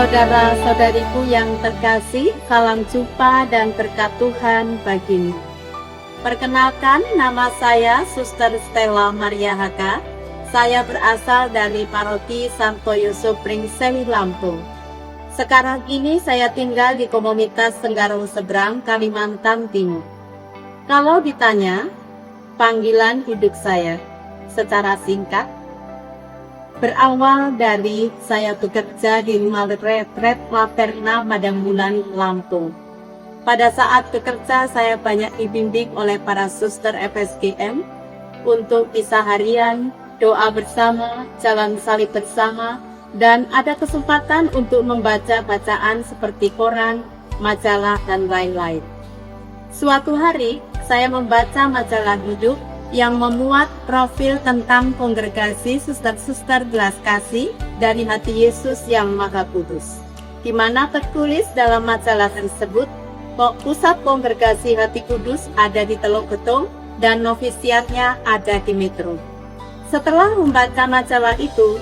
Saudara-saudariku yang terkasih, salam jumpa dan berkat Tuhan bagimu. Perkenalkan, nama saya Suster Stella Maria Haka. Saya berasal dari Paroki Santo Yusuf Pringseli, Lampung. Sekarang ini saya tinggal di komunitas Tenggarong Seberang, Kalimantan Timur. Kalau ditanya, panggilan hidup saya secara singkat, berawal dari saya bekerja di rumah retret Laperna Padang Bulan, Lampung. Pada saat bekerja, saya banyak dibimbing oleh para suster FSGM untuk misa harian, doa bersama, jalan salib bersama, dan ada kesempatan untuk membaca bacaan seperti koran, majalah, dan lain-lain. Suatu hari, saya membaca majalah hidup yang memuat profil tentang kongregasi suster-suster belas kasih dari hati Yesus yang Maha Kudus, di mana tertulis dalam majalah tersebut, pusat kongregasi Hati Kudus ada di Teluk Betung dan novisiatnya ada di Metro. Setelah membaca majalah itu,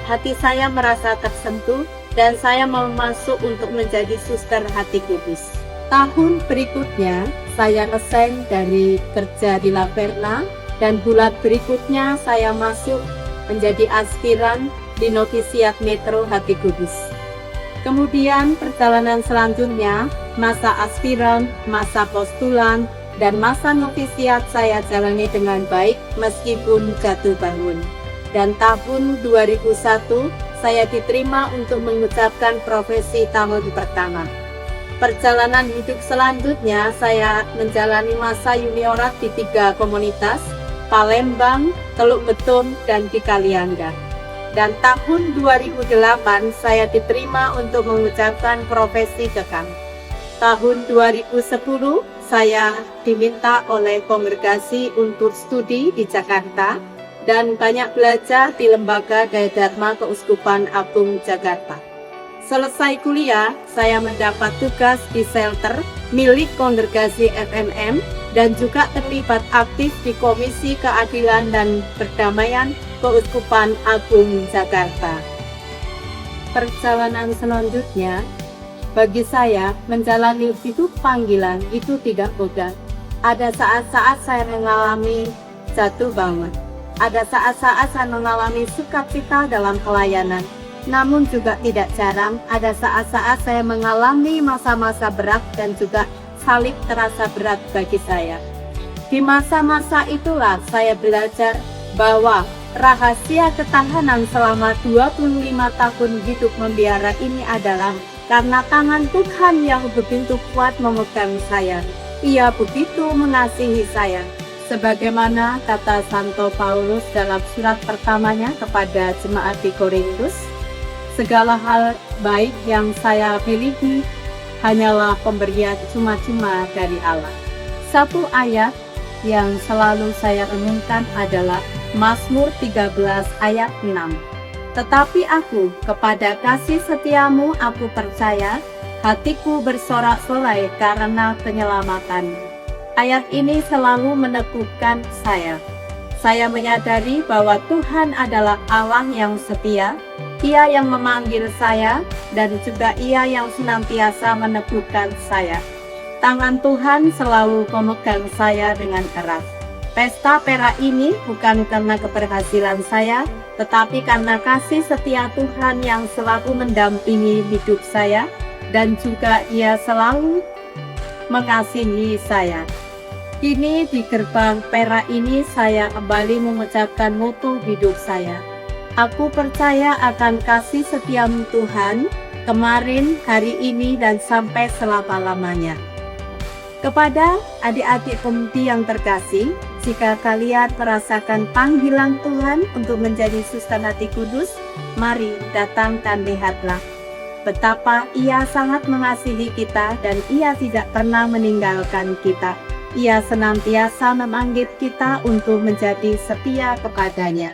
hati saya merasa tersentuh dan saya mau masuk untuk menjadi suster Hati Kudus. Tahun berikutnya, saya resign dari kerja di Laperna dan bulan berikutnya saya masuk menjadi aspiran di novisiat Metro Hati Kudus. Kemudian perjalanan selanjutnya, masa aspiran, masa postulan, dan masa novisiat saya jalani dengan baik meskipun jatuh bangun. Dan tahun 2001, saya diterima untuk mengucapkan profesi tahun pertama. Perjalanan hidup selanjutnya, saya menjalani masa juniorat di 3 komunitas, Palembang, Teluk Betung, dan di Kalianda. Dan tahun 2008, saya diterima untuk mengucapkan profesi dekam. Tahun 2010, saya diminta oleh kongregasi untuk studi di Jakarta dan banyak belajar di Lembaga Daya Dharma Keuskupan Agung Jakarta. Selesai kuliah, saya mendapat tugas di shelter milik kongregasi FMM dan juga terlibat aktif di Komisi Keadilan dan Perdamaian Keuskupan Agung Jakarta. Perjalanan selanjutnya, bagi saya menjalani hidup panggilan itu tidak mudah. Ada saat-saat saya mengalami jatuh bangun. Ada saat-saat saya mengalami sukacita dalam pelayanan. Namun juga tidak jarang ada saat-saat saya mengalami masa-masa berat dan juga salib terasa berat bagi saya. Di masa-masa itulah saya belajar bahwa rahasia ketahanan selama 25 tahun hidup membiara ini adalah karena tangan Tuhan yang begitu kuat memegang saya. Ia begitu mengasihi saya. Sebagaimana kata Santo Paulus dalam surat pertamanya kepada jemaat di Korintus, segala hal baik yang saya miliki hanyalah pemberian cuma-cuma dari Allah. Satu ayat yang selalu saya renungkan adalah Mazmur 13 ayat 6. Tetapi aku kepada kasih setiamu aku percaya, hatiku bersorak-sorai karena penyelamatan. Ayat ini selalu meneguhkan saya. Saya menyadari bahwa Tuhan adalah Allah yang setia, Ia yang memanggil saya, dan juga Ia yang senantiasa meneguhkan saya. Tangan Tuhan selalu memegang saya dengan erat. Pesta perak ini bukan karena keberhasilan saya, tetapi karena kasih setia Tuhan yang selalu mendampingi hidup saya, dan juga Ia selalu mengasihi saya. Kini di gerbang perak ini saya kembali mengucapkan moto hidup saya. Aku percaya akan kasih setiamu Tuhan, kemarin, hari ini, dan sampai selama-lamanya. Kepada adik-adik pemudi yang terkasih, jika kalian merasakan panggilan Tuhan untuk menjadi suster Hati Kudus, mari datang dan lihatlah betapa Ia sangat mengasihi kita dan Ia tidak pernah meninggalkan kita. Ia senantiasa memanggil kita untuk menjadi setia kepadanya.